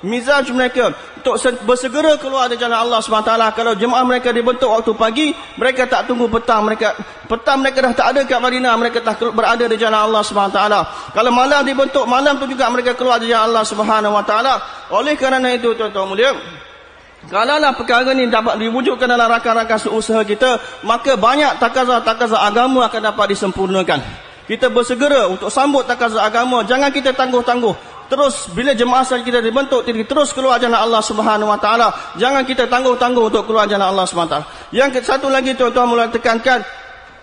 mizaj mereka untuk bersegera keluar dari jalan Allah SWT. Kalau jemaah mereka dibentuk waktu pagi, mereka tak tunggu petang. Petang mereka dah tak ada kat Madinah, mereka dah berada di jalan Allah SWT. Kalau malam dibentuk, malam tu juga mereka keluar dari jalan Allah SWT. Oleh kerana itu, tuan-tuan mulia, kalaulah perkara ini dapat diwujudkan dalam rakan-rakan seusaha kita, maka banyak takazah-takazah agama akan dapat disempurnakan. Kita bersegera untuk sambut takazah agama, jangan kita tangguh-tangguh. Terus bila jemaah saja kita dibentuk, terus keluar jalan Allah Subhanahu Wa Taala. Jangan kita tangguh-tangguh untuk keluar jalan Allah Subhanahu Wa Taala. Yang satu lagi tuan-tuan mulia tekankan,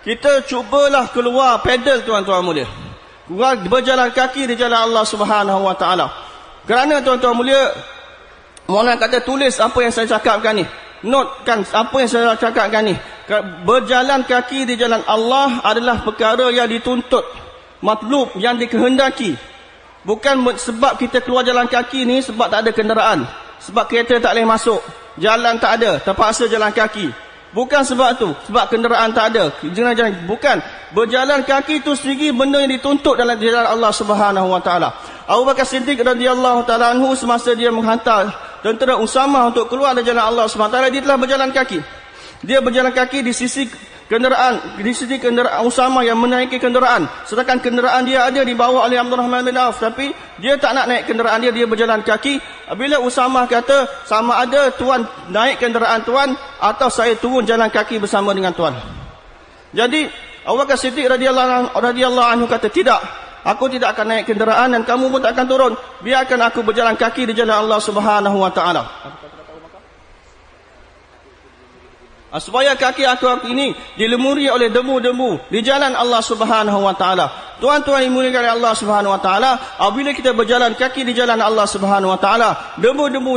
kita cubalah keluar pedal tuan-tuan mulia. Berjalan kaki di jalan Allah Subhanahu Wa Taala. Kerana tuan-tuan mulia, Maulana kata tulis apa yang saya cakapkan ni. Notekan apa yang saya cakapkan ni. Berjalan kaki di jalan Allah adalah perkara yang dituntut, matlub, yang dikehendaki. Bukan sebab kita keluar jalan kaki ni sebab tak ada kenderaan, sebab kereta tak boleh masuk, jalan tak ada, terpaksa jalan kaki. Bukan sebab tu, sebab kenderaan tak ada, bukan. Berjalan kaki itu sendiri benda yang dituntut dalam jalan Allah Subhanahu Wa Taala. Abu Bakar Siddiq radhiyallahu taala anhu, semasa dia menghantar tentera Usamah untuk keluar dari jalan Allah Subhanahu Wa Taala, dia telah berjalan kaki. Dia berjalan kaki di sisi kenderaan Usamah yang menaiki kenderaan, sedangkan kenderaan dia ada dibawa oleh Abdurrahman bin Auf, tapi dia tak nak naik kenderaan dia berjalan kaki. Bila Usamah kata, sama ada tuan naik kenderaan tuan atau saya turun jalan kaki bersama dengan tuan. Jadi Abu Bakar Siddiq radhiyallahu anhu kata, tidak, aku tidak akan naik kenderaan dan kamu pun tak akan turun, biarkan aku berjalan kaki di jalan Allah Subhanahu Wa Taala. Supaya kaki aku ini dilemuri oleh debu-debu di jalan Allah Subhanahu Wa Taala. Tuan-tuan yang dimuliakan oleh Allah Subhanahu Wa Taala, apabila kita berjalan kaki di jalan Allah Subhanahu Wa Taala, debu-debu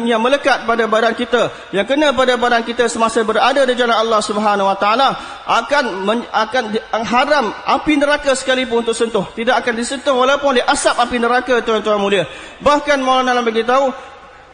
yang melekat pada badan kita, yang kena pada badan kita semasa berada di jalan Allah Subhanahu Wa Taala, akan haram api neraka sekalipun untuk sentuh. Tidak akan disentuh walaupun oleh asap api neraka, tuan-tuan mulia. Bahkan Maulana beritahu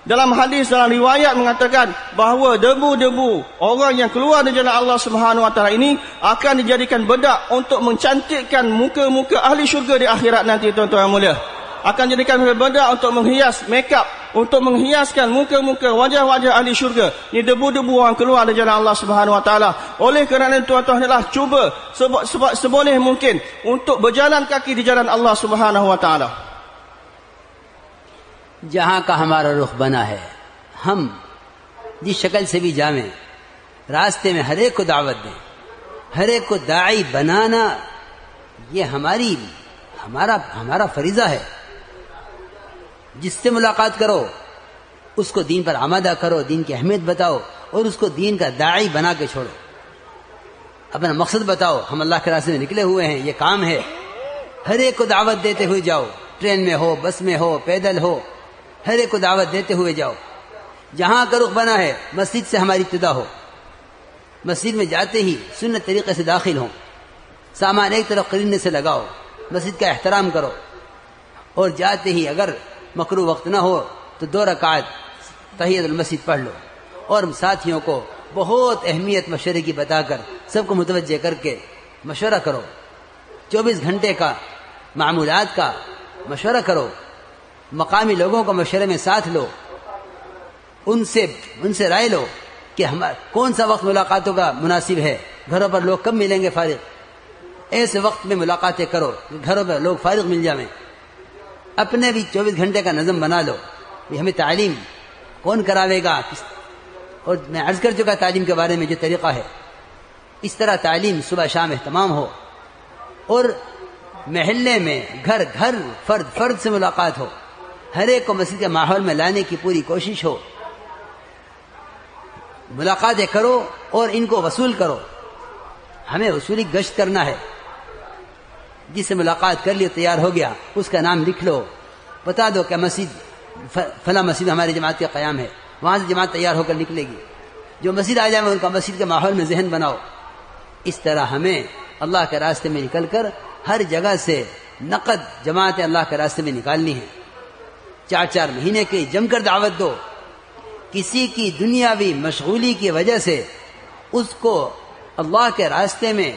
dalam hadis, dalam riwayat mengatakan bahawa debu-debu orang yang keluar dari jalan Allah Subhanahu Wa Taala ini akan dijadikan bedak untuk mencantikkan muka-muka ahli syurga di akhirat nanti, tuan-tuan mulia. Akan jadikan bedak untuk menghias makeup, untuk menghiaskan muka-muka wajah-wajah ahli syurga. Ini debu-debu orang keluar dari jalan Allah Subhanahu Wa Taala. Oleh kerana tuan-tuan adalah cuba seboleh mungkin untuk berjalan kaki di jalan Allah Subhanahu Wa Taala. जहां का हमारा रुख बना है, हम जिस शक्ल से भी जावें, रास्ते में हर एक को दावत दें, हर एक को दाई बनाना, ये हमारा फरीजा है। जिससे मुलाकात करो उसको दीन पर आमादा करो, दीन की अहमियत बताओ और उसको दीन का दाई बना के छोड़ो। अपना मकसद बताओ, हम अल्लाह के रास्ते में निकले हुए हैं, ये काम है। हर एक को दावत देते हुए जाओ, ट्रेन में हो, बस में हो, पैदल हो, हर एक को दावत देते हुए जाओ। जहां का रुख बना है, मस्जिद से हमारी इब्तिदा हो, मस्जिद में जाते ही सुन्नत तरीके से दाखिल हो, सामान एक तरफ करीने से लगाओ, मस्जिद का एहतराम करो, और जाते ही अगर मकरू वक्त ना हो तो 2 रकात तहियतुल मस्जिद पढ़ लो, और साथियों को बहुत अहमियत मशवरे की बताकर सबको मुतवज्जे करके मशवरा करो। 24 घंटे का मामूलात का मशवरा करो, मकामी लोगों को मशवरे में साथ लो, उनसे राय लो कि हमारा कौन सा वक्त मुलाकातों का मुनासिब है, घरों पर लोग कब मिलेंगे फारिग, ऐसे वक्त में मुलाकातें करो, घरों पर लोग फारिग मिल जाएं। अपने भी 24 घंटे का नज़म बना लो, हमें तालीम कौन करावेगा। और मैं अर्ज कर चुका तालीम के बारे में जो तरीक़ा है, इस तरह तालीम सुबह शाम एहतमाम हो, और महल्ले में घर घर फर्द से मुलाकात हो, हर एक को मस्जिद के माहौल में लाने की पूरी कोशिश हो। मुलाकातें करो और इनको वसूल करो। हमें वसूली गश्त करना है। जिससे मुलाकात कर लियो, तैयार हो गया, उसका नाम लिख लो, बता दो कि मस्जिद फला मस्जिद हमारी जमात का क़याम है, वहां से जमात तैयार होकर निकलेगी। जो मस्जिद आ जाए उनका मस्जिद के माहौल में जहन बनाओ। इस तरह हमें अल्लाह के रास्ते में निकलकर हर जगह से नकद जमातें अल्लाह के रास्ते में निकालनी है। 4-4 महीने की जमकर दावत दो। किसी की दुनियावी मशगूली की वजह से उसको अल्लाह के रास्ते में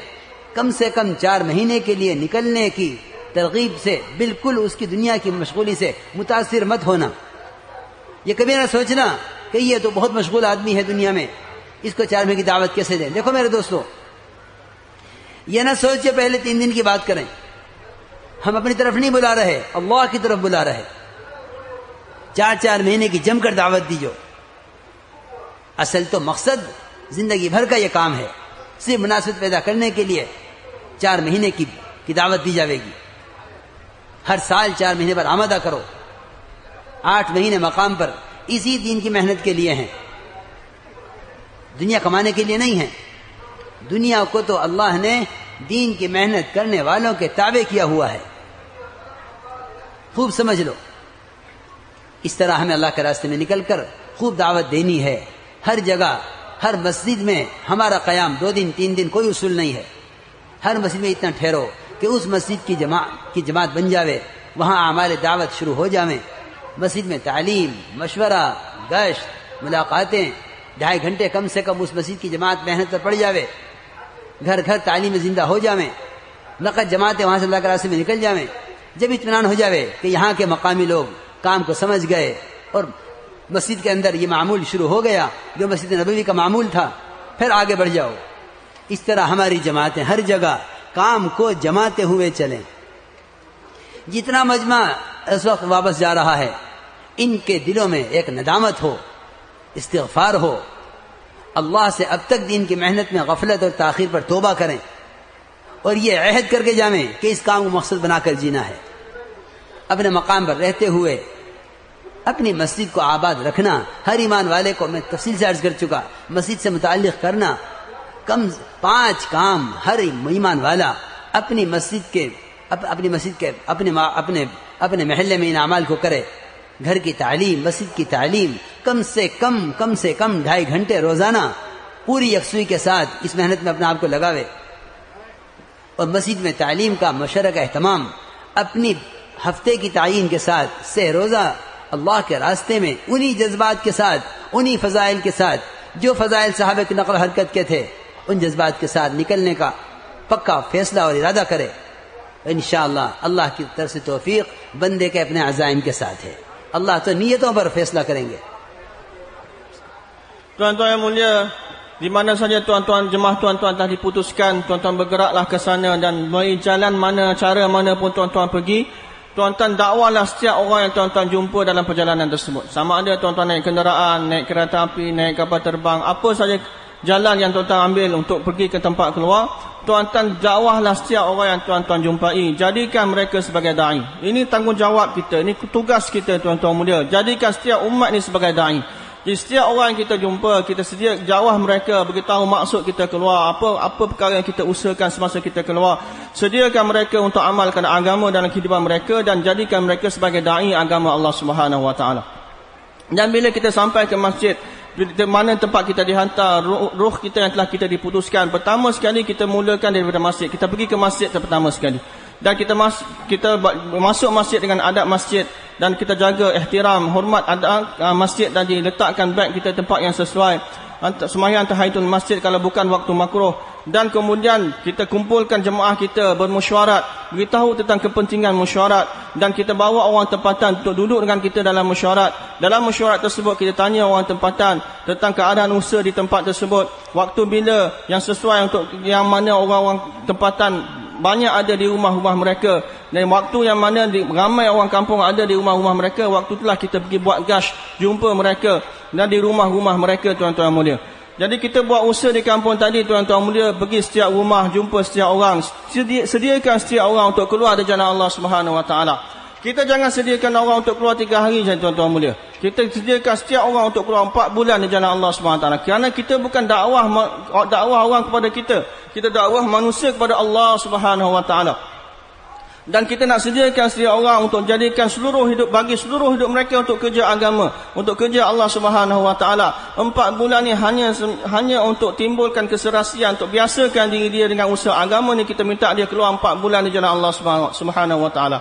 कम से कम 4 महीने के लिए निकलने की तरगीब से बिल्कुल उसकी दुनिया की मशगूली से मुतासिर मत होना। یہ کبھی نہ سوچنا کہ یہ تو بہت مشغول آدمی ہے دنیا میں، اس کو 4 مہینے کی دعوت کیسے دیں. دیکھو میرے دوستو، یہ نہ سوچے پہلے 3 دن کی بات کریں. ہم اپنی طرف نہیں بلا رہے، اللہ کی طرف بلا رہے. 4 مہینے کی جم کر دعوت دیجو. اصل تو مقصد زندگی بھر کا یہ کام ہے. صرف مناسبت پیدا کرنے کے لیے 4 مہینے کی دعوت دی جاوے گی. ہر سال 4 مہینے پر آمدہ کرو. 8 مہینے مقام پر اسی دین کی محنت کے لیے ہیں، دنیا کمانے کے لیے نہیں ہے. دنیا کو تو اللہ نے دین کی محنت کرنے والوں کے تابع کیا ہوا ہے. خوب سمجھ لو. اس طرح ہمیں اللہ کے راستے میں نکل کر خوب دعوت دینی ہے. ہر جگہ، ہر مسجد میں ہمارا قیام 2 دن 3 دن کوئی اصول نہیں ہے. ہر مسجد میں اتنا ٹھہرو کہ اس مسجد کی جماعت بن جاوے، وہاں اعمال دعوت شروع ہو جاویں. مسجد میں تعلیم، مشورہ، گشت، ملاقاتیں 2.5 گھنٹے کم سے کم اس مسجد کی جماعت محنت پر پڑ جاوے. گھر گھر تعلیم زندہ ہو جاویں. نقد جماعتیں وہاں سے اللہ کے راستے میں نکل جاویں. جب اطمینان ہو جاوے کہ یہاں کے مقامی لوگ کام کو سمجھ گئے اور مسجد کے اندر یہ معمول شروع ہو گیا جو مسجد نبوی کا معمول تھا، پھر آگے بڑھ جاؤ. اس طرح ہماری جماعتیں ہر جگہ کام کو جماتے ہوئے چلیں. جتنا مجمع اس وقت واپس جا رہا ہے، ان کے دلوں میں ایک ندامت ہو، استغفار ہو. اللہ سے اب تک دین کی محنت میں غفلت اور تاخیر پر توبہ کریں اور یہ عہد کر کے جائیں کہ اس کام کو مقصد بنا کر جینا ہے. اپنے مقام پر رہتے ہوئے اپنی مسجد کو آباد رکھنا. ہر ایمان والے کو میں تفصیل سے عرض کر چکا، مسجد سے متعلق کرنا 5 کام ہر ایمان والا اپنی مسجد کے اپنے محلے میں ان اعمال کو کرے. گھر کی تعلیم، مسجد کی تعلیم کم سے کم 2.5 گھنٹے روزانہ پوری یکسوئی کے ساتھ اس محنت میں اپنے آپ کو لگاوے. اور مسجد میں تعلیم کا مشرک اہتمام اپنی ہفتے کی تعین کے ساتھ 6 روزہ اللہ کے راستے میں انہی جذبات کے ساتھ، انہی فضائل کے ساتھ جو فضائل صحابہ کی نقل حرکت کے تھے، ان جذبات کے ساتھ نکلنے کا پکا فیصلہ اور ارادہ کرے. انشاءاللہ اللہ کی طرف سے توفیق بندے کے اپنے عزائم کے ساتھ ہے. Allah tu niatnya berfaisalah keringe. Tuan-tuan yang mulia, di mana saja tuan-tuan jemaah tuan-tuan telah diputuskan, tuan-tuan bergeraklah ke sana dan melalui jalan mana, cara mana pun tuan-tuan pergi, tuan-tuan dakwahlah setiap orang yang tuan-tuan jumpa dalam perjalanan tersebut. Sama ada tuan-tuan naik kenderaan, naik kereta api, naik kapal terbang, apa saja jalan yang tuan-tuan ambil untuk pergi ke tempat keluar, tuan-tuan dakwahlah setiap orang yang tuan-tuan jumpai. Jadikan mereka sebagai da'i. Ini tanggungjawab kita, ini tugas kita tuan-tuan mulia. Jadikan setiap umat ini sebagai da'i. Jadi setiap orang yang kita jumpa, kita sedia jawah mereka, beritahu maksud kita keluar, apa perkara yang kita usahakan semasa kita keluar. Sediakan mereka untuk amalkan agama dalam kehidupan mereka dan jadikan mereka sebagai da'i agama Allah Subhanahu Wa Taala. Dan bila kita sampai ke masjid, di mana tempat kita dihantar, ruh kita yang telah kita diputuskan, pertama sekali kita mulakan daripada masjid. Kita pergi ke masjid pertama sekali. Dan kita masuk masjid dengan adab masjid, dan kita jaga ihtiram, hormat adab masjid, dan diletakkan beg kita tempat yang sesuai. Sembahyang tahiyatul masjid kalau bukan waktu makruh. Dan kemudian kita kumpulkan jemaah kita bermesyuarat, beritahu tentang kepentingan mesyuarat, dan kita bawa orang tempatan untuk duduk dengan kita dalam mesyuarat. Dalam mesyuarat tersebut kita tanya orang tempatan tentang keadaan usaha di tempat tersebut, waktu bila yang sesuai untuk yang mana orang-orang tempatan banyak ada di rumah-rumah mereka, dan waktu yang mana ramai orang kampung ada di rumah-rumah mereka, waktu itulah kita pergi buat gash, jumpa mereka dan di rumah-rumah mereka tuan-tuan mulia. Jadi kita buat usaha di kampung tadi tuan-tuan mulia, pergi setiap rumah, jumpa setiap orang, sediakan setiap orang untuk keluar dari jalan Allah Subhanahu Wa Taala. Kita jangan sediakan orang untuk keluar 3 hari saja tuan-tuan mulia. Kita sediakan setiap orang untuk keluar 4 bulan di jalan Allah Subhanahu Wa Taala. Kerana kita bukan dakwah orang kepada kita. Kita dakwah manusia kepada Allah Subhanahu Wa Taala. Dan kita nak sediakan setiap orang untuk jadikan bagi seluruh hidup mereka untuk kerja agama, untuk kerja Allah Subhanahu Wa Taala. 4 bulan ni hanya untuk timbulkan keserasian, untuk biasakan diri dia dengan usaha agama ni. Kita minta dia keluar 4 bulan di jalan Allah Subhanahu Wa Taala.